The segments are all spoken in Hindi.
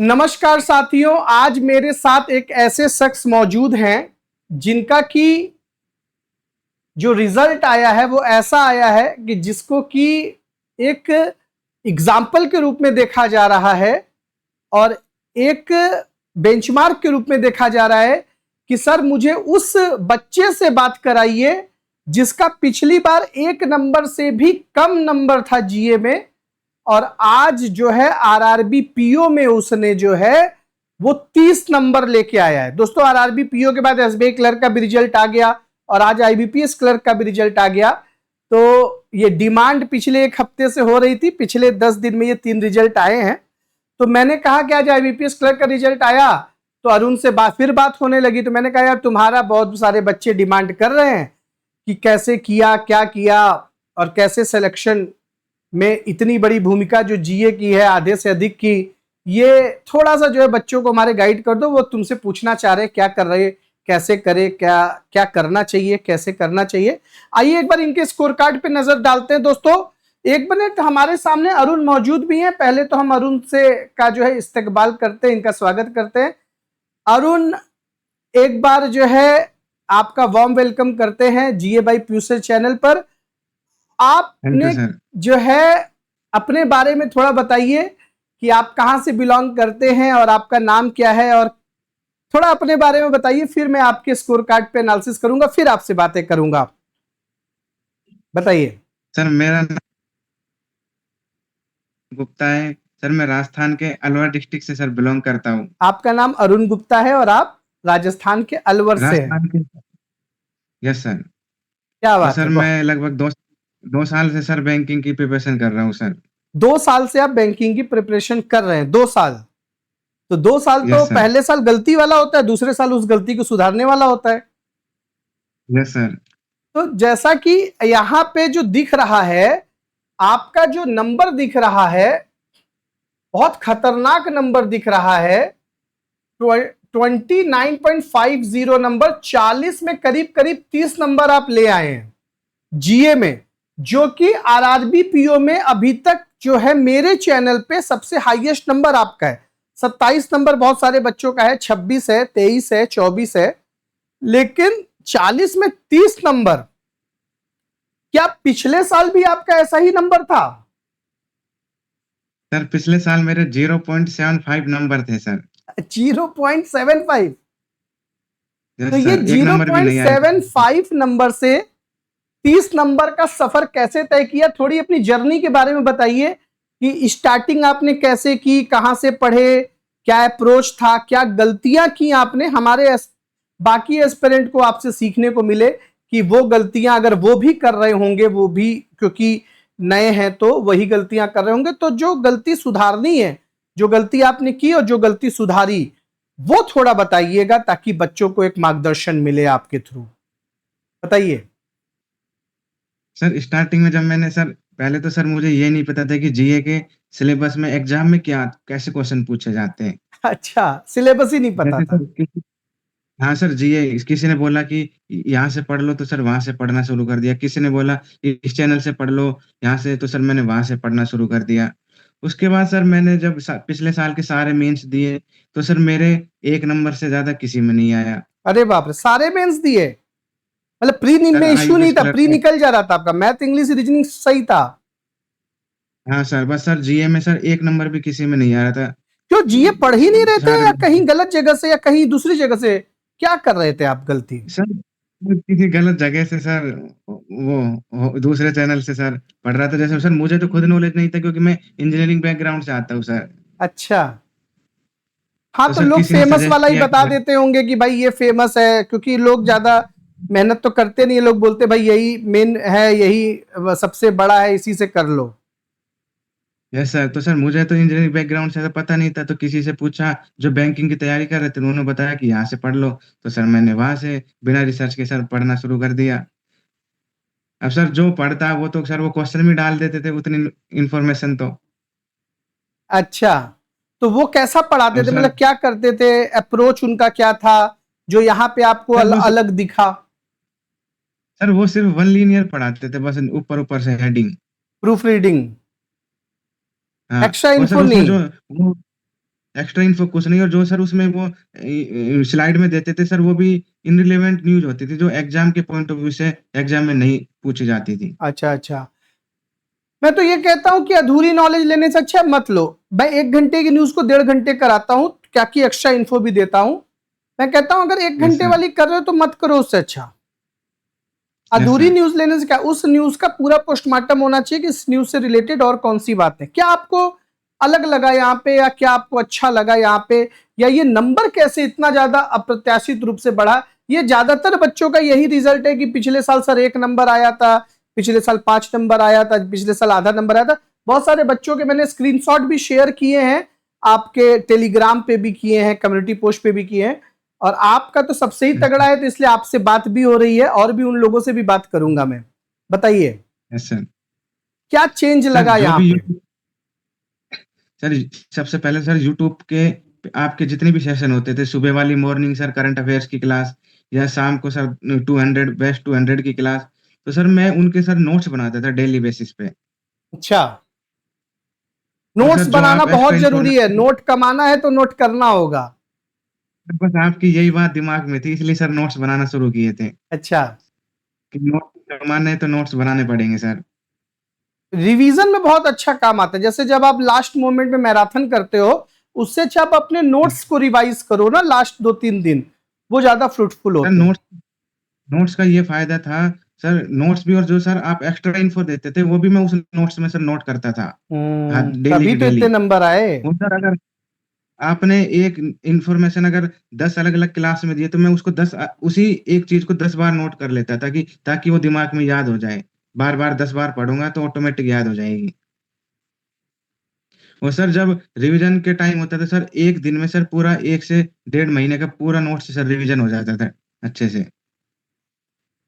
नमस्कार साथियों, आज मेरे साथ एक ऐसे शख्स मौजूद हैं जिनका कि जो रिजल्ट आया है वो ऐसा आया है कि जिसको कि एक एग्जाम्पल के रूप में देखा जा रहा है और एक बेंचमार्क के रूप में देखा जा रहा है कि सर मुझे उस बच्चे से बात कराइए जिसका पिछली बार 1 नंबर से भी कम नंबर था जीए में और आज जो है आरआरबी पीओ में उसने जो है वो 30 नंबर लेके आया है। दोस्तों, आरआरबी पीओ के बाद एसबीआई क्लर्क का भी रिजल्ट आ गया और आज आईबीपीएस क्लर्क का भी रिजल्ट आ गया। तो ये डिमांड पिछले 1 हफ्ते से हो रही थी, पिछले 10 दिन में ये 3 रिजल्ट आए हैं। तो मैंने कहा कि आज आईबीपीएस क्लर्क का रिजल्ट आया तो अरुण से फिर बात होने लगी। तो मैंने कहा यार, तुम्हारा बहुत सारे बच्चे डिमांड कर रहे हैं कि कैसे किया, क्या किया और कैसे सिलेक्शन में इतनी बड़ी भूमिका जो जीए की है आधे से अधिक की, ये थोड़ा सा जो है बच्चों को हमारे गाइड कर दो। वो तुमसे पूछना चाह रहे क्या कर रहे, कैसे करे, क्या क्या करना चाहिए, कैसे करना चाहिए। आइए एक बार इनके स्कोर कार्ड पे नजर डालते हैं। दोस्तों, 1 मिनट, हमारे सामने अरुण मौजूद भी हैं। पहले तो हम अरुण से का जो है इस्तकबाल करते हैं, इनका स्वागत करते हैं। अरुण, एक बार जो है आपका वार्म वेलकम करते हैं जीए बाय प्यूसर चैनल पर। आपने जो है अपने बारे में थोड़ा बताइए कि आप कहां से बिलोंग करते हैं और आपका नाम क्या है, और थोड़ा अपने बारे में बताइए, फिर मैं आपके स्कोर कार्ड पे एनालिसिस करूंगा, फिर आपसे बातें करूंगा। बताइए। सर, मेरा नाम गुप्ता है। सर, मैं राजस्थान के अलवर डिस्ट्रिक्ट से सर बिलोंग करता हूँ। आपका नाम अरुण गुप्ता है और आप राजस्थान के अलवर से हैं। राजस्थान के। Yes sir. क्या और बात सर है। मैं लगभग दो साल से सर बैंकिंग की प्रिपरेशन कर रहा हूँ सर। 2 साल से आप बैंकिंग की प्रिपरेशन कर रहे हैं? 2 साल? तो 2 साल तो यस सर। पहले साल गलती वाला होता है, दूसरे साल उस गलती को सुधारने वाला होता है। Yes sir. तो जैसा कि यहां पे जो दिख रहा है, आपका जो नंबर दिख रहा है बहुत खतरनाक नंबर दिख रहा है। 29.50 नंबर, 40 में करीब करीब 30 नंबर आप ले आए हैं जीए में, जो कि आरआरबी पीओ में अभी तक जो है मेरे चैनल पे सबसे हाईएस्ट नंबर आपका है। 27 नंबर बहुत सारे बच्चों का है, 26 है, 23 है, 24 है, लेकिन 40 में 30 नंबर। क्या पिछले साल भी आपका ऐसा ही नंबर था? सर, पिछले साल मेरे 0.75 नंबर थे सर। 0.75? तो यस ये सर, एक नंबर भी नहीं आया था। 0.75 नंबर से 30 नंबर का सफर कैसे तय किया? थोड़ी अपनी जर्नी के बारे में बताइए कि स्टार्टिंग आपने कैसे की, कहां से पढ़े, क्या अप्रोच था, क्या गलतियां की आपने, हमारे बाकी एस्पिरेंट को आपसे सीखने को मिले कि वो गलतियां अगर वो भी कर रहे होंगे, वो भी क्योंकि नए हैं तो वही गलतियां कर रहे होंगे, तो जो गलती सुधारनी है, जो गलती आपने की और जो गलती सुधारी, वो थोड़ा बताइएगा ताकि बच्चों को एक मार्गदर्शन मिले आपके थ्रू। बताइए। सर, स्टार्टिंग में जब मैंने सर पहले तो सर मुझे ये नहीं पता था कि जीए के सिलेबस में एग्जाम में क्या कैसे क्वेश्चन पूछे जाते हैं। अच्छा, सिलेबस ही नहीं पता जैसे था। सर हाँ सर, जीए किसी ने बोला कि यहाँ से पढ़ लो, तो सर वहां से पढ़ना शुरू कर दिया। किसी ने बोला इस चैनल से पढ़ लो यहाँ से, तो सर मैंने वहां से पढ़ना शुरू कर दिया। उसके बाद सर मैंने जब पिछले साल के सारे मेंस दिए, तो सर मेरे 1 नंबर से ज्यादा किसी में नहीं आया। अरे बाप रे, सारे मेंस दिए? मतलब प्री सर में इश्यू नहीं आईबीपीएस था, क्लर्क प्री का। निकल जा रहा था आपका, मैथ इंग्लिश रीजनिंग सही था? हाँ सर, बस सर जीए में सर 1 नंबर भी किसी में नहीं आ रहा था। क्यों, जीए पढ़ ही नहीं रहे थे सर या कहीं गलत जगह से या कहीं दूसरी जगह से? क्या कर रहे थे आप गलती? सर किसी गलत जगह से सर, वो दूसरे चैनल से सर पढ़ रहा था। जैसे सर मुझे तो खुद नॉलेज नहीं था, क्योंकि मैं इंजीनियरिंग बैकग्राउंड से आता हूँ सर। अच्छा। हाँ, तो तो सर लोग किसी ने फेमस सजेस्ट वाला ही किया बता कि देते होंगे कि भाई ये फेमस है, क्योंकि लोग ज्यादा मेहनत तो करते नहीं है। लोग बोलते भाई यही मेन है, यही सबसे बड़ा है, इसी से कर लो। Yes sir. तो सर मुझे तो इंजीनियरिंग बैकग्राउंड से ऐसा पता नहीं था, तो किसी से पूछा जो बैंकिंग की तैयारी कर रहे थे, उन्होंने बताया कि यहाँ से पढ़ लो। तो सर मैंने वहां से बिना रिसर्च के सर पढ़ना शुरू कर दिया। अब सर जो पढ़ता है वो तो सर वो क्वेश्चन में डाल देते थे उतनी इंफॉर्मेशन तो। अच्छा, तो वो कैसा पढ़ाते अब थे, सर मतलब क्या करते थे, अप्रोच उनका क्या था जो यहाँ पे आपको सर वो अलग दिखा? सर वो सिर्फ वन लीनियर पढ़ाते थे, बस ऊपर ऊपर से हेडिंग। प्रूफ रीडिंग, हाँ। एक्स्ट्रा और सर इन्फो उसमें नहीं? जो वो एक्स्ट्रा इन्फो कुछ नहीं, और जो सर उसमें वो स्लाइड में देते थे सर, वो भी इनरिलेवेंट न्यूज होती थी, जो एग्जाम के पॉइंट ऑफ व्यू से एग्जाम में नहीं पूछी जाती थी। अच्छा अच्छा। मैं तो ये कहता हूं कि अधूरी नॉलेज लेने से अच्छा मत लो। मैं 1 घंटे की न्यूज को 1.5 घंटे कराता हूं, क्या की एक्स्ट्रा इन्फो भी देता हूं। मैं कहता हूं अगर 1 घंटे सर, वाली कर रहे हो तो मत करो, उससे अच्छा यस अधूरी सर। न्यूज लेने से क्या, उस न्यूज का पूरा पोस्टमार्टम होना चाहिए कि इस न्यूज से रिलेटेड और कौन सी बात है, क्या आपको अलग लगा यहाँ पे, या क्या आपको अच्छा लगा यहाँ पे, या ये नंबर कैसे इतना ज्यादा अप्रत्याशित रूप से बढ़ा। ये ज्यादातर बच्चों का यही रिजल्ट है कि पिछले साल सर 1 नंबर आया था, पिछले साल 5 नंबर आया था, पिछले साल आधा नंबर आया था। बहुत सारे बच्चों के मैंने स्क्रीनशॉट भी शेयर किए हैं, आपके टेलीग्राम पे भी किए हैं, कम्युनिटी पोस्ट पे भी किए हैं। और आपका तो सबसे ही तगड़ा है, तो इसलिए आपसे बात भी हो रही है, और भी उन लोगों से भी बात करूंगा मैं। बताइए यस सर। क्या चेंज सर लगा जो यहाँ भी पे। यूट्यूब सर, सबसे पहले सर यूट्यूब के आपके जितने भी सेशन होते थे, सुबह वाली मॉर्निंग सर करंट अफेयर्स की क्लास, या शाम को सर 200 बेस्ट 200 की क्लास, तो सर मैं उनके सर नोट्स बनाता था डेली बेसिस पे। अच्छा, और नोट्स सर जो बनाना आप बहुत एक्स्ट्रा जरूरी है, इन्फॉर्मेशन, नोट कमाना है तो नोट करना होगा। बस आपकी यही बात दिमाग में थी, इसलिए सर नोट्स बनाना शुरू किए थे अच्छा, कि नोट्स कमाने हैं तो नोट्स बनाने पड़ेंगे सर। रिवीजन में बहुत अच्छा काम आता है, जैसे जब आप लास्ट मोमेंट में मैराथन करते हो, उससे अच्छा आप अपने नोट्स को रिवाइज करो ना लास्ट 2-3 दिन, वो ज्यादा फ्रूटफुल सर होते हैं। नोट्स नोट्स का ये फायदा था सर, नोट्स भी, और जो सर आप एक्स्ट्रा इन्फो देते थे वो भी मैं उस नोट्स में सर नोट करता था। हाँ, डेली तभी की तो डेली। इतने नंबर आए। वो सर अगर आपने एक इंफॉर्मेशन अगर 10 अलग अलग क्लास में दिए, तो मैं उसको उसी एक चीज को 10 बार नोट कर लेता था, कि ताकि वो दिमाग में याद हो जाए। बार बार 10 बार पढ़ूंगा तो ऑटोमेटिक याद हो जाएगी। और सर जब रिवीजन के टाइम होता था सर, एक दिन में सर पूरा 1 से 1.5 महीने का पूरा नोट्स सर रिवीजन हो जाता था अच्छे से।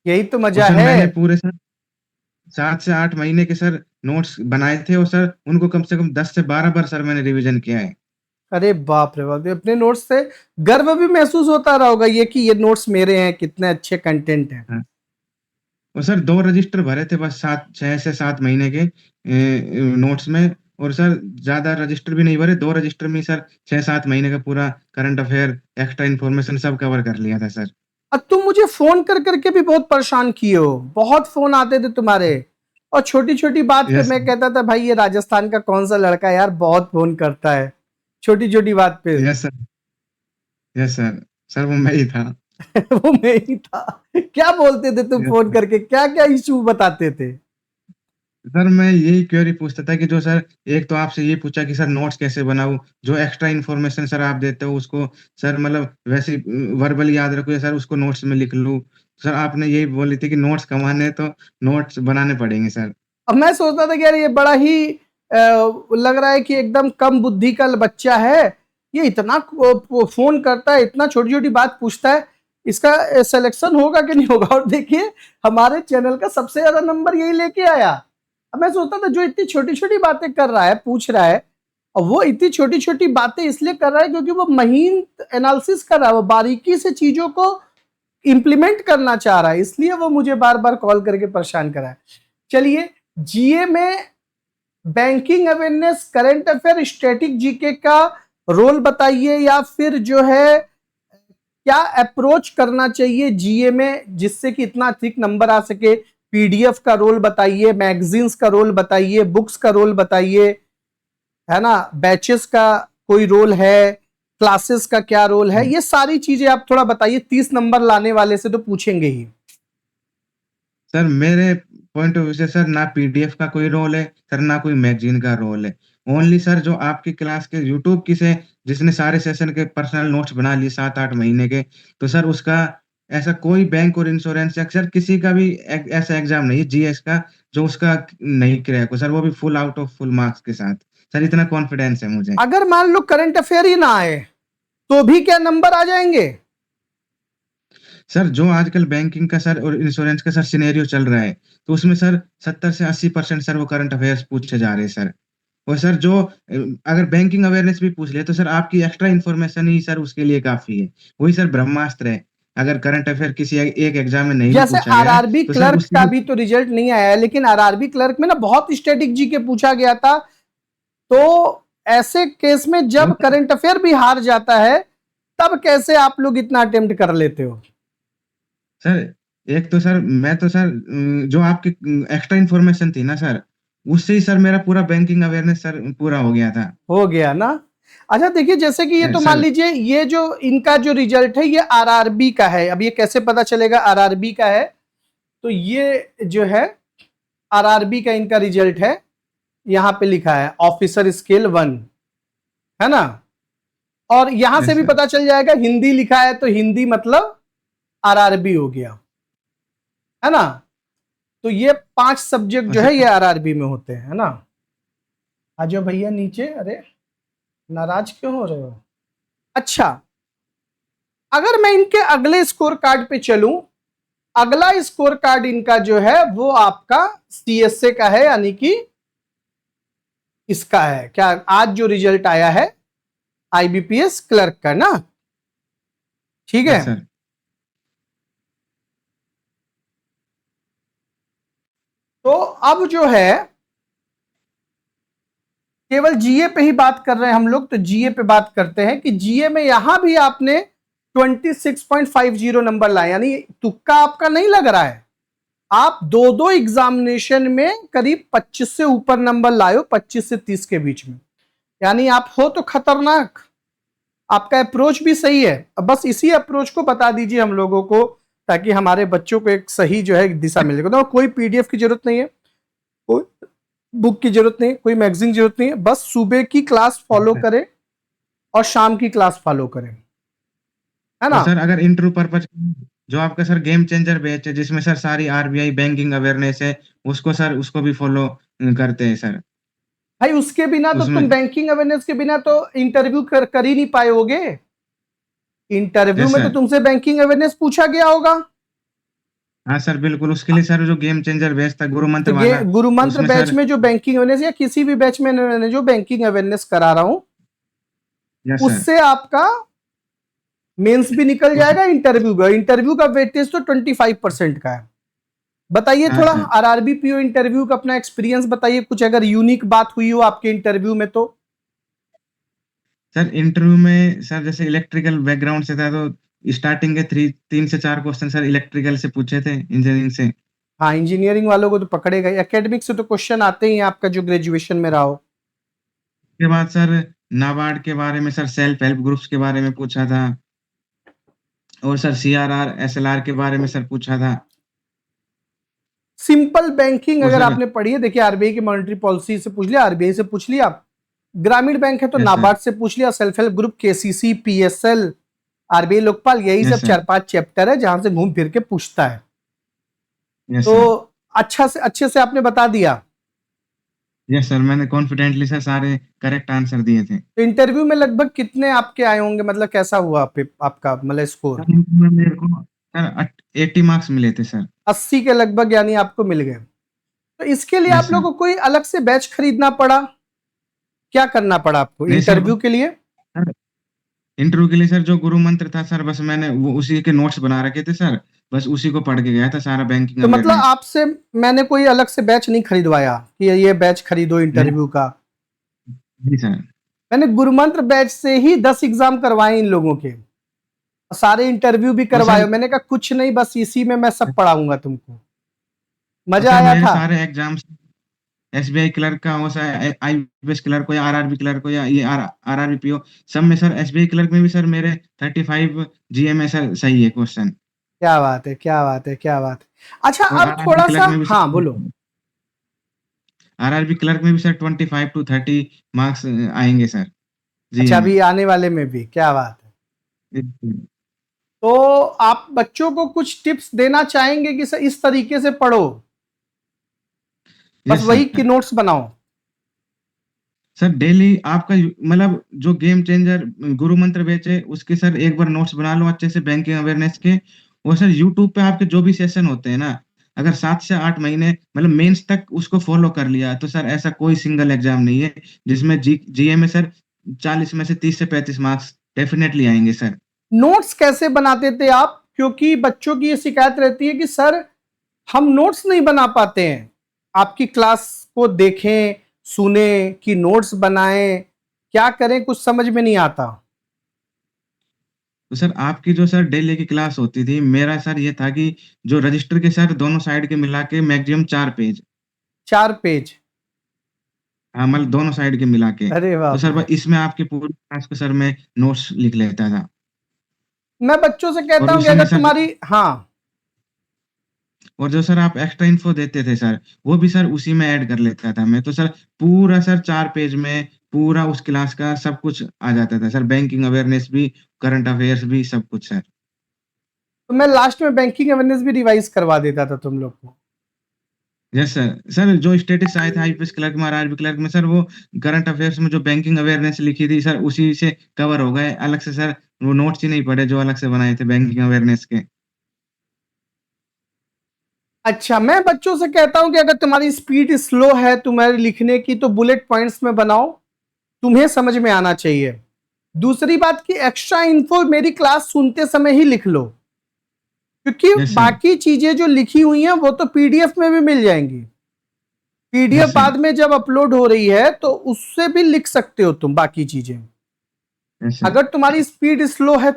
यही तो और मजा सर है। मैंने पूरे सर 7 से 8 महीने के सर नोट्स बनाए थे, और सर उनको कम से कम 10 से 12 बार सर मैंने रिवीजन किया है। अरे बाप रे बाप, ये अपने नोट्स से गर्व भी महसूस होता रहा होगा ये कि ये नोट्स मेरे हैं, कितने अच्छे कंटेंट हैं। हाँ। और सर 2 रजिस्टर भरे थे बस 6 से 7 महीने के नोट्स में। और सर ज्यादा रजिस्टर भी नहीं भरे, 2 रजिस्टर में ही सर 6-7 महीने का पूरा करंट अफेयर, एक्स्ट्रा इन्फॉर्मेशन सब कवर कर लिया था सर। अब तुम मुझे फोन कर करके भी बहुत परेशान किए हो, बहुत फोन आते थे तुम्हारे, और छोटी छोटी बात पे यस। मैं कहता था भाई ये राजस्थान का कौन सा लड़का है यार, बहुत फोन करता है छोटी छोटी बात पे। Yes sir. Yes sir. Sir वो मैं ही था। वो मैं ही था। क्या बोलते थे तुम यस फोन सर। करके, क्या क्या इशू बताते थे। सर मैं यही क्वेरी पूछता था कि जो सर, एक तो आपसे ये पूछा कि सर नोट्स कैसे बनाऊं, जो एक्स्ट्रा इन्फॉर्मेशन सर आप देते हो उसको सर मतलब वैसे वर्बल याद रखो, या सर उसको नोट्स में लिख लूं। सर आपने यही बोली थी कि नोट्स कमाने हैं तो नोट्स बनाने पड़ेंगे सर। अब मैं सोचता था कि यार ये बड़ा ही लग रहा है कि एकदम कम बुद्धि का बच्चा है, ये इतना फोन करता है, इतना छोटी छोटी बात पूछता है, इसका सिलेक्शन होगा कि नहीं होगा। और देखिए हमारे चैनल का सबसे ज्यादा नंबर यही लेके आया। अब मैं सोचता था जो इतनी छोटी छोटी बातें कर रहा है, पूछ रहा है, और वो इतनी छोटी छोटी बातें इसलिए कर रहा है क्योंकि वो महीन एनालिसिस कर रहा है, वो बारीकी से चीजों को इंप्लीमेंट करना चाह रहा है, इसलिए वो मुझे बार बार कॉल करके परेशान करा है। चलिए, जीए में banking awareness, current affair, static GK का रोल बताइए, या फिर जो है क्या अप्रोच करना चाहिए जीए में जिससे कि इतना अधिक नंबर आ सके। पीडीएफ का रोल बताइए, मैगजीन्स का रोल बताइए, बुक्स का रोल बताइए, है ना, बैचेस का कोई रोल है, क्लासेस का क्या रोल है, ये सारी चीजें आप थोड़ा बताइए। 30 नंबर लाने वाले से तो पूछेंगे ही। सर मेरे पॉइंट ऑफ व्यू से सर, ना पीडीएफ का कोई रोल है सर, ना कोई मैगजीन का रोल है। ओनली सर जो आपकी क्लास के यूट्यूब की से जिसने सारे सेशन के पर्सनल नोट्स बना लिए 7-8 महीने के, तो सर उसका ऐसा कोई बैंक और इंश्योरेंस या सर किसी का भी ऐसा एग्जाम नहीं है जीएस का जो उसका नहीं क्रैक हो सर, वो भी full out of full marks के साथ। सर इतना कॉन्फिडेंस है मुझे। अगर मान लो करंट अफेयर ही ना आए तो भी क्या नंबर आ जाएंगे। सर जो आजकल बैंकिंग का सर और इंश्योरेंस का सर सिनेरियो चल रहा है, तो उसमें सर 70 से 80% सर वो करंट अफेयर्स पूछे जा रहे हैं सर। और सर जो अगर बैंकिंग अवेयरनेस भी पूछ ले, तो सर आपकी एक्स्ट्रा इन्फॉर्मेशन ही सर उसके लिए काफी है। वही सर ब्रह्मास्त्र है। अगर करंट अफेयर किसी एक एग्जाम में नहीं भी जैसे पूछा गया, आरआरबी तो सर क्लर्क का उसकी भी तो रिजल्ट नहीं आया है, लेकिन आरआरबी क्लर्क में ना बहुत स्टैटिक जी के पूछा गया था। तो ऐसे केस में जब करंट अफेयर भी हार जाता है तब कैसे आप लोग इतना अटेम्प्ट कर लेते हो? सर एक तो सर मैं तो सर जो आपकी एक्स्ट्रा इन्फॉर्मेशन थी ना सर, उससे ही सर मेरा पूरा बैंकिंग अवेयरनेस सर पूरा हो गया था। हो गया ना? अच्छा देखिए, जैसे कि ये तो मान सर लीजिए ये जो इनका जो रिजल्ट है ये आरआरबी का है। अब ये कैसे पता चलेगा आरआरबी का है? तो ये जो है आरआरबी का इनका रिजल्ट है, यहां पे लिखा है ऑफिसर स्केल 1, है ना? और यहां से यस भी सर। पता चल जाएगा, हिंदी लिखा है तो हिंदी मतलब आरआरबी हो गया, है ना? तो ये 5 सब्जेक्ट और जो है ये सर आरआरबी में होते हैं, है ना? आ जाओ भैया नीचे। अरे नाराज क्यों हो रहे हो? अच्छा, अगर मैं इनके अगले स्कोर कार्ड पे चलूं, अगला स्कोर कार्ड इनका जो है वो आपका सीएसए का है, यानी कि इसका है क्या, आज जो रिजल्ट आया है आईबीपीएस क्लर्क का ना, ठीक है? Yes sir. तो अब जो है केवल जीए पे ही बात कर रहे हैं हम लोग, तो जीए पे बात करते हैं कि जीए में यहां भी आपने 26.50 नंबर लाए, यानी तुक्का आपका नहीं लग रहा है। आप दो दो एग्जामिनेशन में करीब 25 से ऊपर नंबर लाए हो, 25 से 30 के बीच में, यानी आप हो तो खतरनाक। आपका अप्रोच भी सही है। अब बस इसी अप्रोच को बता दीजिए हम लोगों को, ताकि हमारे बच्चों को एक सही जो है दिशा मिल जाए। तो कोई पीडीएफ की जरूरत नहीं है, कोई बुक की जरूरत नहीं, कोई मैगजीन की जरूरत नहीं है, बस सुबह की क्लास फॉलो करें और शाम की क्लास फॉलो करें, है और ना? सर अगर इंटरव्यू पर्पज जो आपका सर गेम चेंजर बैच है जिसमें सर सारी आरबीआई बैंकिंग अवेयरनेस है, उसको सर उसको भी फॉलो करते हैं सर। भाई उसके बिना तो तुम उसमें बैंकिंग अवेयरनेस के बिना तो इंटरव्यू कर ही नहीं पाओगे। इंटरव्यू यस में तो सर। तुमसे बैंकिंग अवेयरनेस पूछा गया होगा। हाँ सर बिल्कुल, उसके लिए सर जो गेम चेंजर बैच था गुरु तो मंत्र ये वाला, गुरु मंत्र उसमें बैच सर में जो बैंकिंग अवेयरनेस या किसी भी बैच में मैंने जो बैंकिंग अवेयरनेस करा रहा हूं, यस सर। उससे आपका मेंस भी निकल उस जाएगा, इंटरव्यू का वेटेज तो 25% का है। बताइए हाँ थोड़ा सर। आरआरबी पीओ इंटरव्यू का अपना एक्सपीरियंस बताइए, कुछ अगर यूनिक बात हुई हो आपके इंटरव्यू में तो। सर इंटरव्यू में सर जैसे इलेक्ट्रिकल बैकग्राउंड से था तो स्टार्टिंग के 3 से 4 क्वेश्चन सर इलेक्ट्रिकल से पूछे थे, इंजीनियरिंग से। हाँ, इंजीनियरिंग वालों को तो पकड़ेगा ही, एकेडमिक से तो क्वेश्चन आते ही हैं आपका जो ग्रेजुएशन में रहा हो। उसके बाद सर नाबार्ड के बारे में, सर सेल्फ हेल्प ग्रुप्स के बारे में पूछा था, और सर सीआरआर एसएलआर के बारे में सर पूछा था। सिंपल बैंकिंग और अगर सर आपने पढ़ी है, देखिए आरबीआई की मॉनेटरी पॉलिसी से पूछ लिया, आरबीआई से पूछ लिया, ग्रामीण बैंक है तो यस सर। नाबार्ड से पूछ लिया, self help group KCC PSL RBI Lokpal, यही सब यस सर। 4-5 चैप्टर है जहां से घूम फिर के पूछता है। यस तो सर। अच्छे से आपने बता दिया। यस सर, मैंने कॉन्फिडेंटली सर सारे करेक्ट आंसर दिए थे। तो इंटरव्यू में लगभग कितने आपके आए होंगे, मतलब कैसा हुआ आपका मतलब स्कोर? सर इनमें मेरे को सर 80 मार्क्स मिले थे सर। 80 के लगभग यानी आपको मिल गए। तो इसके लिए यस आप सर। लोगों को कोई अलग से बैच खरीदना पड़ा? क्या करना पड़ा आपको नहीं सर, इंटरव्यू के लिए? सर इंटरव्यू के लिए सर जो गुरु मंत्र था सर, बस मैंने वो उसी के नोट्स बना रखे थे सर, बस उसी को पढ़ के गया था, सारा बैंकिंग तो मतलब अवेयरनेस। आपसे मैंने कोई अलग से बैच नहीं खरीदवाया कि ये बैच खरीदो नहीं। इंटरव्यू का? जी सर। मैंने गुरुमंत्र बैच से ही 10 एग्जाम करवाए इन लोगों के, सारे इंटरव्यू भी और करवाए। सर मैंने कहा कुछ नहीं, बस इसी में मैं सब पढ़ाऊंगा तुमको। मजा सर आया मेरे था। सारे एग्जाम्स एसबीआई क्लर्क का हो, सर आईबीपीएस क्लर्क हो या आरआरबी क्लर्क हो या ये आरआरबी पीओ, सब में सर एसबीआई क्लर्क में भी सर मेरे 35 जीए में सर सही है क्वेश्चन। क्या बात है, क्या बात है, क्या बात है। अच्छा और अब आरआरबी थोड़ा सा, क्लर्क में भी हाँ बोलो। सर, आरआरबी क्लर्क में भी सर 25 to 30 मार्क्स आएंगे सर जीए अच्छा में। अभी आने वाले में भी, क्या बात है। तो आप बच्चों को कुछ टिप्स देना चाहेंगे कि सर इस तरीके से पढ़ो, बस यस वही की सर। नोट्स बनाओ? सर डेली आपका मतलब जो गेम चेंजर गुरु मंत्र बैच है उसके सर एक बार नोट्स बना लो अच्छे से बैंकिंग अवेयरनेस के। और सर यूट्यूब पे आपके जो भी सेशन होते हैं ना, अगर 7 से 8 महीने मतलब मेंस तक उसको फॉलो कर लिया तो सर ऐसा कोई सिंगल एग्जाम नहीं है जिसमें जीए में सर 40 में से 30 से 35 मार्क्स डेफिनेटली आएंगे सर। नोट्स कैसे बनाते थे आप? क्योंकि बच्चों की ये शिकायत रहती है कि सर हम नोट्स नहीं बना पाते हैं। आपकी क्लास को देखें, सुने कि नोट्स बनाएं, क्या करें, कुछ समझ में नहीं आता। तो सर आपकी जो सर डेली की क्लास होती थी, मेरा सर ये था कि जो रजिस्टर के सर दोनों साइड के मिला के मैक्सिमम 4 पेज। 4 पेज? हाँ, मतलब दोनों साइड के मिला के। अरे तो बाप सर रे। बस इसमें आपकी पूरी क्लास को सर मैं नोट्स लिख लेता था। मैं बच्चों से कहता और हूँ कि उसी में अगर सर तुम्हारी, हाँ, और जो सर आप एक्स्ट्रा इन्फो देते थे सर, वो भी सर उसी में ऐड कर लेता था मैं। तो सर पूरा सर 4 पेज में पूरा उस क्लास का सब कुछ आ जाता था सर, बैंकिंग अवेयरनेस भी, करंट अफेयर्स भी, सब कुछ सर। तो मैं लास्ट में बैंकिंग अवेयरनेस भी रिवाइज करवा देता था तुम लोग को। Yes sir. सर जो स्टेटिक्स आए थे आईपीएस क्लर्क में और आरबी क्लर्क में सर, वो करंट अफेयर्स में जो बैंकिंग अवेयरनेस लिखी थी सर, उसी से कवर हो गए। अलग से सर वो नोट्स ही नहीं पढ़े जो अलग से बनाए थे बैंकिंग अवेयरनेस के। अच्छा, मैं बच्चों से कहता हूं कि अगर तुम्हारी स्पीड स्लो है तुम्हारी लिखने की तो बुलेट पॉइंट्स में बनाओ, तुम्हें समझ में आना चाहिए। दूसरी बात कि एक्स्ट्रा इन्फो मेरी क्लास सुनते समय ही लिख लो, क्योंकि यस सर। बाकी चीजें जो लिखी हुई हैं वो तो पीडीएफ में भी मिल जाएंगी। PDF yes sir. बाद में जब अपलोड हो रही है तो उससे भी लिख सकते हो तुम बाकी चीजें, यस सर। अगर तुम्हारी स्पीड स्लो है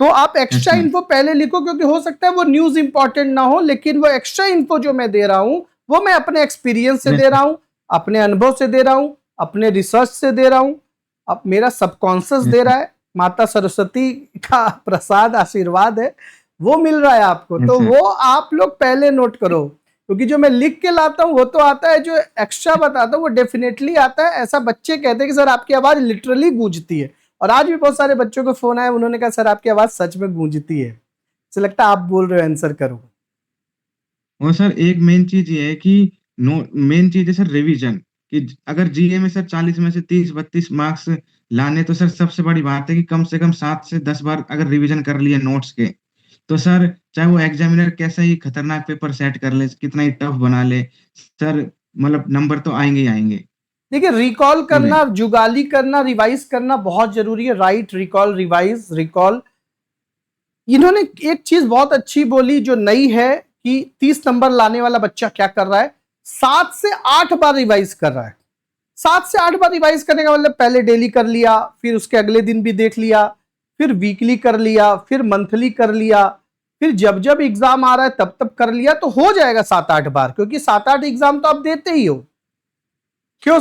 तो आप यस एक्स्ट्रा सर। इन्फो पहले लिखो, क्योंकि हो सकता है वो न्यूज इंपॉर्टेंट ना हो, लेकिन वो एक्स्ट्रा इन्फो जो मैं दे रहा हूं वो मैं अपने एक्सपीरियंस से यस दे सर। रहा हूं, अपने अनुभव से दे रहा हूं, अपने रिसर्च से दे रहा हूं। अब मेरा सबकॉन्शियस यस दे सर। रहा है, माता सरस्वती का प्रसाद आशीर्वाद है, वो मिल रहा है आपको, यस तो सर। वो आप लोग पहले नोट करो। क्योंकि जो मैं लिख के लाता हूं वो तो आता है, जो एक्स्ट्रा बताता हूं वो डेफिनेटली आता है। ऐसा बच्चे कहते हैं कि सर आपकी आवाज लिटरली गूंजती है, और आज भी बहुत सारे बच्चों को फोन आया, उन्होंने कहा सर आपकी आवाज सच में गूंजती है। मुझे लगता है आप बोल रहे हो, आंसर करो। और सर एक मेन चीज ये है कि नो मेन चीज है सर रिवीजन। कि अगर जीए में सर 40 में से 30-32 मार्क्स लाने, तो सर सबसे बड़ी बात है कि कम से कम 7 से 10 बार अगर रिवीजन कर लिए नोट्स के, तो सर चाहे वो एग्जामिनर कैसा ही खतरनाक पेपर सेट कर ले, कितना ही टफ बना ले, सर मतलब नंबर तो आएंगे ही आएंगे देखिए, रिकॉल पूरे। करना, जुगाली करना, रिवाइज करना बहुत जरूरी है। Right, recall, revise, recall. इन्होंने एक चीज बहुत अच्छी बोली जो नई है, कि 30 नंबर लाने वाला बच्चा क्या कर रहा है, 7 से 8 बार रिवाइज कर रहा है। 7 से 8 बार रिवाइज करने का मतलब पहले डेली कर लिया, फिर उसके अगले दिन भी देख लिया, फिर वीकली कर लिया, फिर मंथली कर लिया, फिर जब जब एग्जाम आ रहा है तब तब कर लिया, तो हो जाएगा 7-8 बार, क्योंकि 7-8 एग्जाम तो आप देते ही हो। क्यों?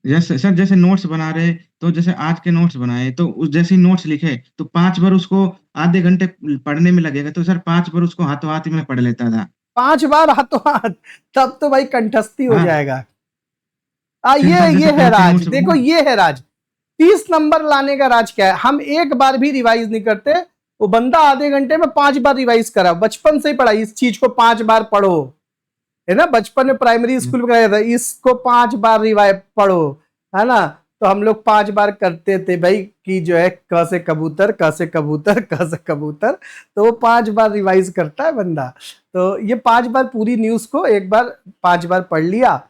जैसे सर जैसे नोट्स बना रहे, तो जैसे आज के नोट्स बनाए तो उस जैसे ही नोट्स लिखे, तो 5 बार उसको आधे घंटे पढ़ने में लगेगा, तो सर 5 बार उसको हाथों हाथ ही में पढ़ लेता था। 5 बार हाथों हाथ, तब तो भाई कंठस्थी हो हाँ। जाएगा। फिर सर ये जैसे है कल के राज, नोट्स देखो बना। ये है राज। 30 नंबर लाने का राज क्या है, हम एक बार भी रिवाइज नहीं करते। वो बंदा आधे घंटे में 5 बार रिवाइज करा, बचपन से ही पढ़ा, इस चीज को 5 बार पढ़ो, है ना, बचपन में प्राइमरी स्कूल में कराया था, इसको 5 बार रिवाइज पढ़ो, है ना। तो हम लोग 5 बार करते थे भाई, कि जो है क से कबूतर, क से कबूतर, क से कबूतर, तो वो 5 बार रिवाइज करता है बंदा। तो ये 5 बार पूरी न्यूज को एक बार 5 बार पढ़ लिया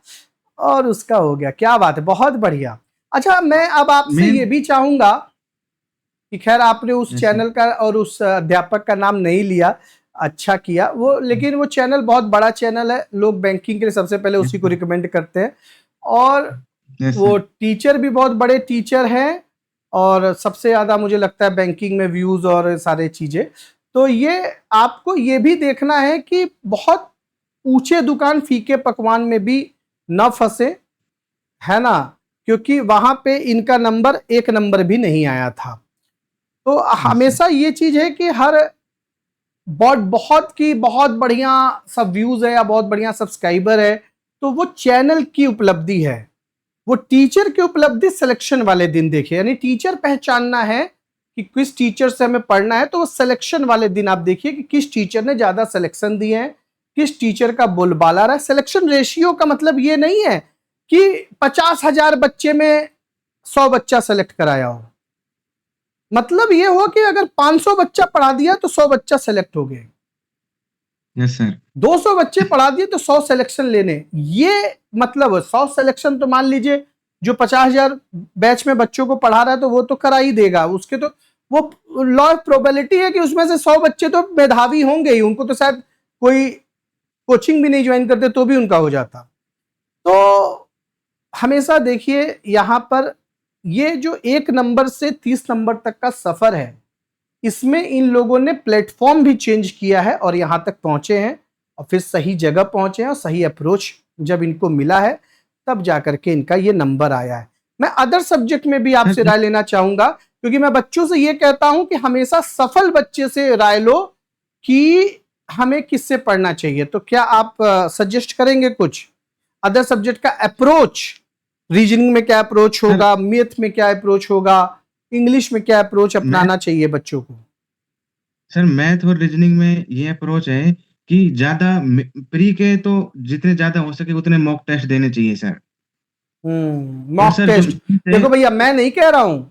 और उसका हो गया। क्या बात है, बहुत बढ़िया। अच्छा, मैं अब आपसे मेन। ये भी चाहूंगा कि खैर आपने उस यस सर। चैनल का और उस अध्यापक का नाम नहीं लिया, अच्छा किया वो, लेकिन वो चैनल बहुत बड़ा चैनल है, लोग बैंकिंग के लिए सबसे पहले यस उसी को सर। रिकमेंड करते हैं। और यस वो सर। टीचर भी बहुत बड़े टीचर हैं, और सबसे ज़्यादा मुझे लगता है बैंकिंग में व्यूज़ और सारे चीज़ें। तो ये आपको ये भी देखना है कि बहुत ऊंचे दुकान फीके पकवान में भी न फंसे, है ना, क्योंकि वहां पे इनका नंबर 1 नंबर भी नहीं आया था। तो यस सर। हमेशा ये चीज है कि हर बहुत बढ़िया सब व्यूज है या बहुत बढ़िया सब्सक्राइबर है, तो वो चैनल की उपलब्धि है। वो टीचर की उपलब्धि सिलेक्शन वाले दिन देखिए, यानी टीचर पहचानना है कि किस टीचर से हमें पढ़ना है, तो वो सिलेक्शन वाले दिन आप देखिए कि किस टीचर ने ज्यादा सिलेक्शन दिए हैं, किस टीचर का बोलबाला रहा है। सिलेक्शन रेशियो का मतलब ये नहीं है कि 50,000 बच्चे में 100 बच्चा सेलेक्ट कराया हो, मतलब ये हो कि अगर 500 बच्चा पढ़ा दिया तो 100 बच्चा सेलेक्ट हो गए, यस सर। 200 बच्चे पढ़ा दिए तो 100 सिलेक्शन लेने, ये मतलब 100 सिलेक्शन तो मान लीजिए जो 50,000 बैच में बच्चों को पढ़ा रहा है तो वो तो करा ही देगा, उसके तो वो लॉ ऑफ प्रोबेबिलिटी है कि उसमें से 100 बच्चे तो मेधावी होंगे ही, उनको तो शायद कोई कोचिंग भी नहीं ज्वाइन करते तो भी उनका हो जाता। तो हमेशा देखिए यहाँ पर ये जो 1 नंबर से 30 नंबर तक का सफर है, इसमें इन लोगों ने प्लेटफॉर्म भी चेंज किया है और यहाँ तक पहुंचे हैं और फिर सही जगह पहुंचे हैं और सही अप्रोच जब इनको मिला है तब जाकर के इनका ये नंबर आया है। मैं अदर सब्जेक्ट में भी आपसे राय लेना चाहूंगा, क्योंकि मैं बच्चों से ये कहता हूं कि हमेशा सफल बच्चे से राय लो कि हमें किससे पढ़ना चाहिए। तो क्या आप सजेस्ट करेंगे कुछ अदर सब्जेक्ट का अप्रोच? रीजनिंग में क्या अप्रोच सर होगा, मैथ में क्या अप्रोच होगा, इंग्लिश में क्या अप्रोच मैथ अपनाना चाहिए बच्चों को? सर मैथ और रीजनिंग में ये अप्रोच है कि ज्यादा प्री के तो जितने ज्यादा हो सके उतने मॉक टेस्ट देने चाहिए सर। और मॉक सर जो टेस्ट। देखो भैया, मैं नहीं कह रहा हूं,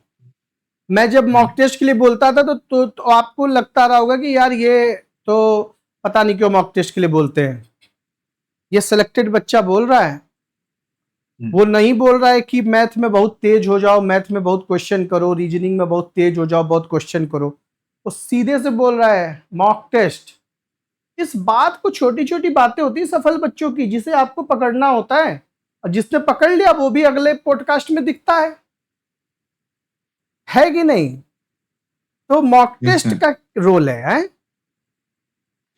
मैं जब मॉक टेस्ट के लिए बोलता था तो आपको लगता रहा होगा कि यार ये तो पता नहीं क्यों मॉक टेस्ट के लिए बोलते हैं। ये सिलेक्टेड बच्चा बोल रहा है, वो नहीं बोल रहा है कि मैथ में बहुत तेज हो जाओ, मैथ में बहुत क्वेश्चन करो, रीजनिंग में बहुत तेज हो जाओ, बहुत क्वेश्चन करो। वो सीधे से बोल रहा है मॉक टेस्ट। इस बात को, छोटी छोटी बातें होती है सफल बच्चों की, जिसे आपको पकड़ना होता है, और जिसने पकड़ लिया वो भी अगले पॉडकास्ट में दिखता है कि नहीं? तो मॉक यस टेस्ट सर। का रोल है?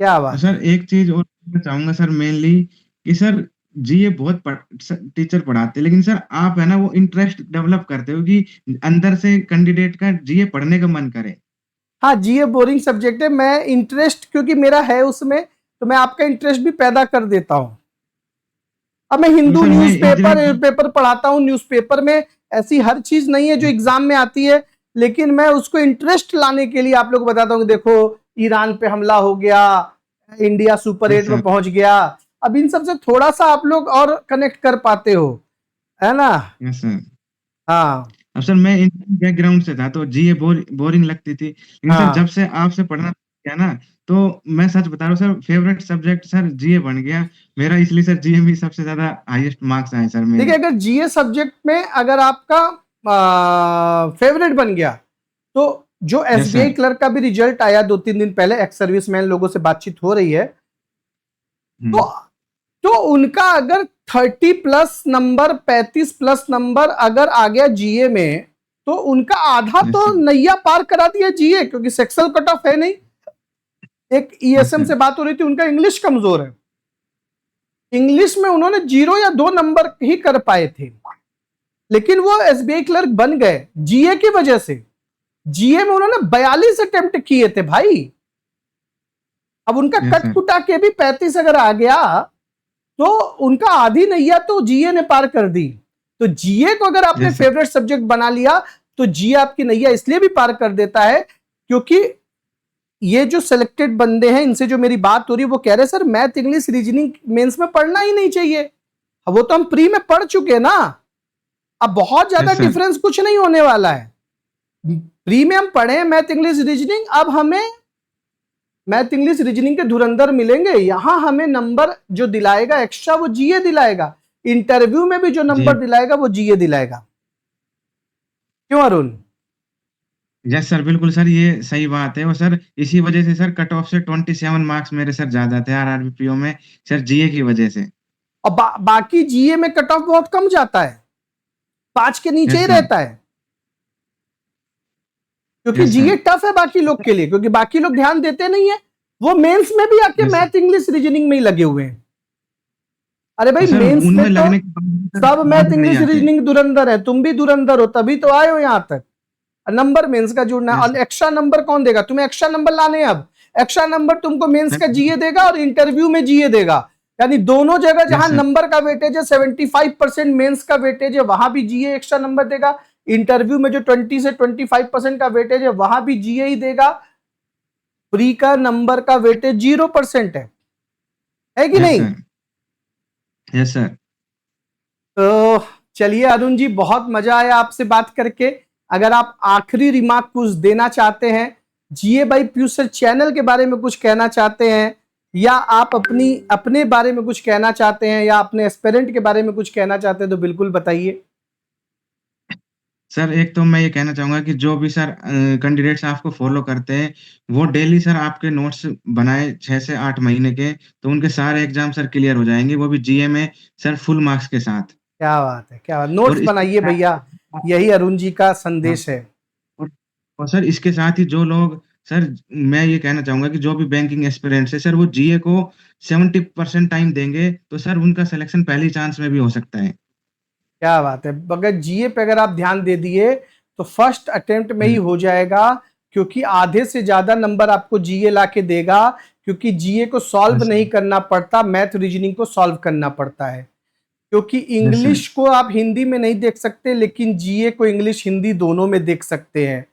क्या और बात है। सर एक चीज और कहना चाहूंगा सर मेनली कि सर जी ये बहुत टीचर पढ़ाते हैं, लेकिन सर आप है ना वो इंटरेस्ट डेवलप करते हो कि अंदर से कैंडिडेट का जीए पढ़ने का मन करे। हाँ, जीए बोरिंग सब्जेक्ट है, मैं इंटरेस्ट क्योंकि मेरा है उसमें, तो मैं आपका इंटरेस्ट भी पैदा कर देता हूं। अब मैं क्योंकि हिंदू सर मैं न्यूज़पेपर इंजीनियरिंग पेपर पढ़ाता हूँ, न्यूज़पेपर में ऐसी हर चीज नहीं है जो एग्जाम में आती है, लेकिन मैं उसको इंटरेस्ट लाने के लिए आप लोग बताता हूँ कि देखो ईरान पे हमला हो गया, इंडिया सुपर यस 8 में सर। पहुंच गया। अब इन सब से थोड़ा सा आप लोग और कनेक्ट कर पाते हो, है ना? Yes sir. हाँ अब सर मैं इंजीनियरिंग बैकग्राउंड से था तो जीए बोरिंग लगती थी, लेकिन सर जब हाँ। से आपसे पढ़ना किया ना तो मैं सच बता रहा हूँ सर फेवरेट सब्जेक्ट सर जीए बन गया मेरा, इसलिए सर जीए में सबसे ज्यादा हाईएस्ट मार्क्स आए सर देखिए, मेरे। अगर जीए सब्जेक्ट में अगर आपका फेवरेट बन गया, तो जो यस एसबीआई सर। क्लर्क का भी रिजल्ट आया 2-3 दिन पहले, एक्स सर्विसमैन लोगों से बातचीत हो रही है, तो हम्म। तो उनका अगर 30+ नंबर, 35+ नंबर अगर आ गया जीए में, तो उनका आधा यस तो सर। नैया पार करा दिया जीए, क्योंकि सेक्शनल कट ऑफ है नहीं। एक यस ईएसएम सर। से बात हो रही थी, उनका इंग्लिश कमजोर है, इंग्लिश में उन्होंने 0 या 2 नंबर ही कर पाए थे, लेकिन वो एसबीआई क्लर्क बन गए जीए की वजह से। जीए में उन्होंने 42 अटेम्प्ट किए थे भाई। अब उनका यस कट सर। कुटा के भी 35 अगर आ गया, तो उनका आधी नैया तो जीए ने पार कर दी। तो जीए को अगर आपने यस सर। फेवरेट सब्जेक्ट बना लिया, तो जीए आपकी नैया इसलिए भी पार कर देता है क्योंकि ये जो सिलेक्टेड बंदे हैं, इनसे जो मेरी बात हो रही है, वो कह रहे sir math English reasoning mains में पढ़ना ही नहीं चाहिए। अब वो तो हम प्री में पढ़ चुके ना, अब बहुत ज्यादा यस सर। डिफरेंस कुछ नहीं होने वाला है। प्री में हम पढ़े मैथ इंग्लिश रीजनिंग, अब हमें मैथ इंग्लिश रीजनिंग के धुरंधर मिलेंगे। यहां हमें नंबर जो दिलाएगा एक्स्ट्रा, वो जीए दिलाएगा। इंटरव्यू में भी जो जी। नंबर दिलाएगा वो जीए दिलाएगा। क्यों अरुण? यस सर, बिल्कुल सर, ये सही बात है। और सर इसी वजह से सर कट ऑफ से 27 मार्क्स मेरे सर ज्यादा थे आरआरबीपीओ में, सर जीए की वजह से। और बाकी जीए में कट ऑफ बहुत कम जाता है, 5 के नीचे ही यस सर। रहता है, क्योंकि यस जीए सर। टफ है बाकी लोग के लिए, क्योंकि बाकी लोग ध्यान देते नहीं है। वो मेंस में भी आके yes sir. Math English reasoning में ही लगे हुए हैं। अरे भाई तो सर मेंस में उनमें तो लगने के बाद भी सर सब मैथ नंबर नहीं इंग्लिश आते। रीजनिंग धुरंधर है, तुम भी धुरंधर हो, तभी तो आए हो यहां तक। नंबर मेंस का जुड़ना है, यस और एक्स्ट्रा नंबर कौन देगा तुम्हें? एक्स्ट्रा नंबर लाने हैं अब। एक्स्ट्रा नंबर तुमको मेंस सर। का जीए देगा और इंटरव्यू में जीए देगा। यानी दोनों जगह यस जहां सर। नंबर का वेटेज है 75% मेंस का वेटेज है, वहां भी जीए एक्स्ट्रा नंबर देगा। इंटरव्यू में जो 20 से 25% का वेटेज है, वहां भी जीए ही देगा। प्री का नंबर का वेटेज 0% है कि यस नहीं? सर। Yes sir. तो चलिए अरुण जी, बहुत मजा आया आपसे बात करके। अगर आप आखिरी रिमार्क कुछ देना चाहते हैं, जीए बाई पीयूष सर चैनल के बारे में कुछ कहना चाहते हैं, या आप अपने बारे में कुछ कहना चाहते हैं, या अपने एस्पिरेंट के बारे में कुछ कहना चाहते हैं, तो बिल्कुल बताइए। सर एक तो मैं ये कहना चाहूंगा कि जो भी सर कैंडिडेट्स आपको फॉलो करते हैं वो डेली सर आपके नोट्स बनाए 6 से 8 महीने के, तो उनके सारे एग्जाम सर क्लियर हो जाएंगे, वो भी जीए में सर फुल मार्क्स के साथ। क्या बात है, क्या बात। और नोट्स इसके बनाइए साथ भैया, यही अरुण जी का संदेश है। और और सर इसके साथ ही जो लोग सर मैं ये कहना चाहूंगा कि जो भी बैंकिंग एस्पिरेंट्स है सर वो जीए को 70% टाइम देंगे तो सर उनका सिलेक्शन पहली चांस में भी हो सकता है। क्या बात है, अगर जीए पे अगर आप ध्यान दे दिए तो फर्स्ट अटेम्प्ट में ही हो जाएगा, क्योंकि आधे से ज्यादा नंबर आपको जीए ला के देगा, क्योंकि जीए को सॉल्व यस नहीं सर। करना पड़ता, मैथ रीजनिंग को सॉल्व करना पड़ता है। क्योंकि यस सर। इंग्लिश को आप हिंदी में नहीं देख सकते, लेकिन जीए को इंग्लिश हिंदी दोनों में देख सकते हैं।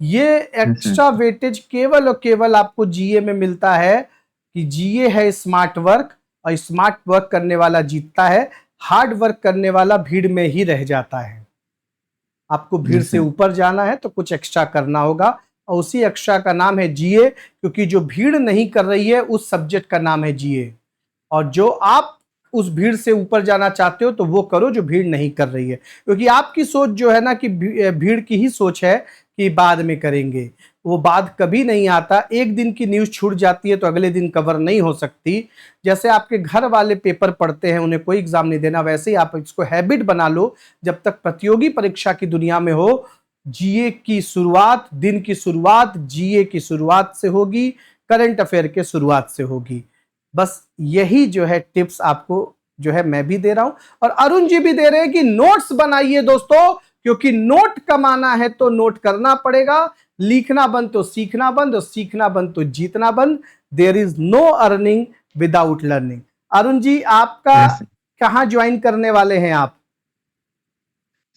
ये यस सर। एक्स्ट्रा वेटेज केवल और केवल आपको जीए में मिलता है कि जीए है स्मार्ट वर्क, और स्मार्ट वर्क करने वाला जीतता है, हार्ड वर्क करने वाला भीड़ में ही रह जाता है। आपको भीड़ यस से सर। ऊपर जाना है तो कुछ एक्स्ट्रा करना होगा, और उसी एक्स्ट्रा का नाम है जीए, क्योंकि जो भीड़ नहीं कर रही है उस सब्जेक्ट का नाम है जीए। और जो आप उस भीड़ से ऊपर जाना चाहते हो तो वो करो जो भीड़ नहीं कर रही है, क्योंकि आपकी सोच जो है ना कि भीड़ की ही सोच है कि बाद में करेंगे, वो बाद कभी नहीं आता। एक दिन की न्यूज छूट जाती है तो अगले दिन कवर नहीं हो सकती। जैसे आपके घर वाले पेपर पढ़ते हैं, उन्हें कोई एग्जाम नहीं देना, वैसे ही आप इसको हैबिट बना लो। जब तक प्रतियोगी परीक्षा की दुनिया में हो, जीए की शुरुआत, दिन की शुरुआत जीए की शुरुआत से होगी, करंट अफेयर के शुरुआत से होगी। बस यही जो है टिप्स आपको जो है मैं भी दे रहा हूं, और अरुण जी भी दे रहे हैं कि नोट्स बनाइए दोस्तों, क्योंकि नोट कमाना है तो नोट करना पड़ेगा, लिखना बंद तो सीखना बंद, और सीखना बंद तो जीतना बंद। There is no earning without learning. Arun ji, आपका यस सर। कहां ज्वाइन करने वाले हैं आप?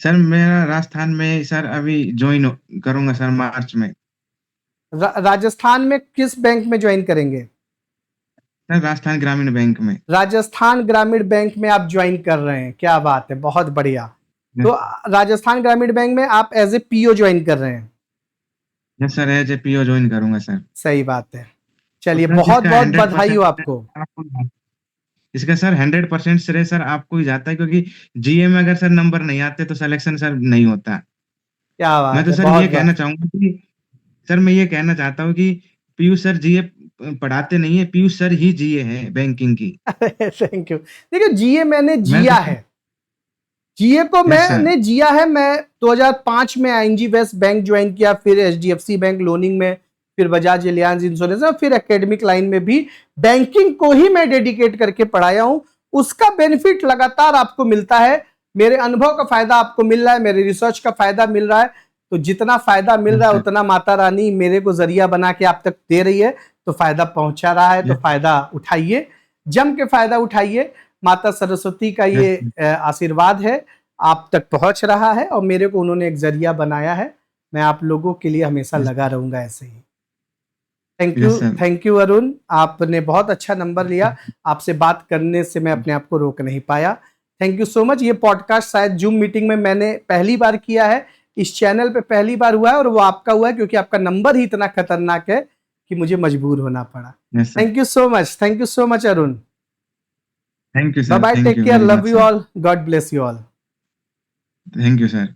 सर मेरा राजस्थान में सर अभी ज्वाइन करूंगा सर मार्च में। राजस्थान में किस बैंक में ज्वाइन करेंगे? सर राजस्थान ग्रामीण बैंक में। राजस्थान ग्रामीण बैंक में आप ज्वाइन कर रहे हैं, क्या बात है, बहुत बढ़िया। तो यस राजस्थान ग्रामीण बैंक में आप एज ए पीओ ज्वाइन कर रहे हैं? Yes sir as a PO join करूंगा सर। सही बात है। और चलिए, सर बहुत इसका बहुत हंड्रेड बधाई हो परसेंट आपको। आपको इसका सर 100% श्रेय सर आपको ही जाता है क्योंकि जीए में अगर सर नंबर नहीं आते तो सिलेक्शन सर नहीं होता। क्या मैं बात तो है, सर बहुत ये कहना बहुत। चाहूंगा कि सर मैं ये कहना चाहता हूँ कि पीयूष सर जीए पढ़ाते नहीं है, पीयूष सर ही जीए है बैंकिंग की। Thank you. देखिए, जीए मैंने मैं जिया तो है, जीए को यस सर। मैंने जिया है। मैं 2005 में आईएनजी वेस्ट बैंक ज्वाइन किया, फिर एचडीएफसी बैंक लोनिंग में, फिर बजाज एलियांज इंश्योरेंस में, फिर एकेडमिक लाइन में भी बैंकिंग को ही मैं डेडिकेट करके पढ़ाया हूं। उसका बेनिफिट लगातार आपको मिलता है, मेरे अनुभव का फायदा आपको मिल रहा है, मेरे रिसर्च का फायदा मिल रहा है। तो जितना फायदा मिल यस रहा है सर। उतना माता रानी मेरे को जरिया बना के आप तक दे रही है, तो फायदा पहुंचा रहा है, तो यस फायदा उठाइए, जम के फायदा उठाइए। माता सरस्वती का यस ये आशीर्वाद है, आप तक पहुंच रहा है, और मेरे को उन्होंने एक जरिया बनाया है। मैं आप लोगों के लिए हमेशा यस लगा रहूंगा ऐसे ही। Yes sir. Thank you Arun, आपने बहुत अच्छा नंबर लिया। आपसे बात करने से मैं अपने आप को रोक नहीं पाया। Thank you so much. ये पॉडकास्ट शायद जूम मीटिंग में मैंने पहली बार किया है, इस चैनल पे पहली बार हुआ है, और वो आपका हुआ है क्योंकि आपका नंबर ही इतना खतरनाक है कि मुझे मजबूर होना पड़ा। Yes sir. Thank you so much, thank you so much Arun. Thank you bye sir, bye, thank take you care, very love much you sir. All, God bless you all. Thank you sir.